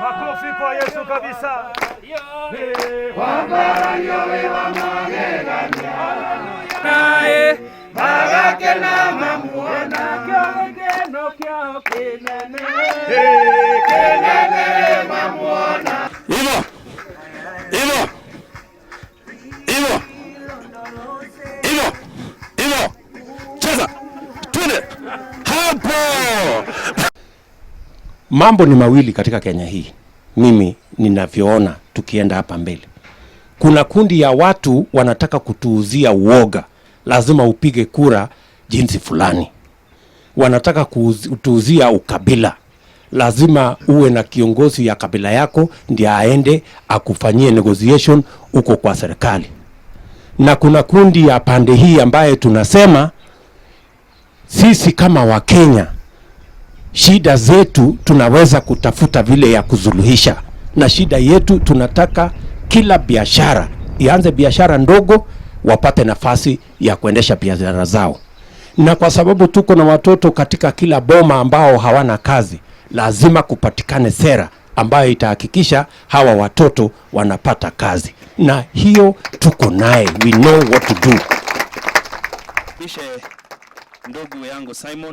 Makofi kwa Yesu kabisa. Nae Bagake na mamuona no kya kenene mamuona. Hivyo cheza twende hapo. Mambo ni mawili katika Kenya hii, mimi ninavyoona tukienda hapa mbele. Kuna kundi ya watu wanataka kutuuzia uoga, lazima upige kura jinsi fulani. Wanataka kutuuzia ukabila, lazima uwe na kiongozi ya kabila yako ndiye aende akufanyie negotiation uko kwa serikali. Na kuna kundi ya pande hii ambaye tunasema sisi kama Wakenya shida zetu tunaweza kutafuta vile ya kuzuluhisha, na shida yetu tunataka kila biashara ianze biashara ndogo, wapate nafasi ya kuendesha biashara zao. Na kwa sababu tuko na watoto katika kila boma ambao hawana kazi, lazima kupatikane sera ambayo itahakikisha hawa watoto wanapata kazi, na hiyo tuko naye, we know what to do. Kisha ndugu yangu Simon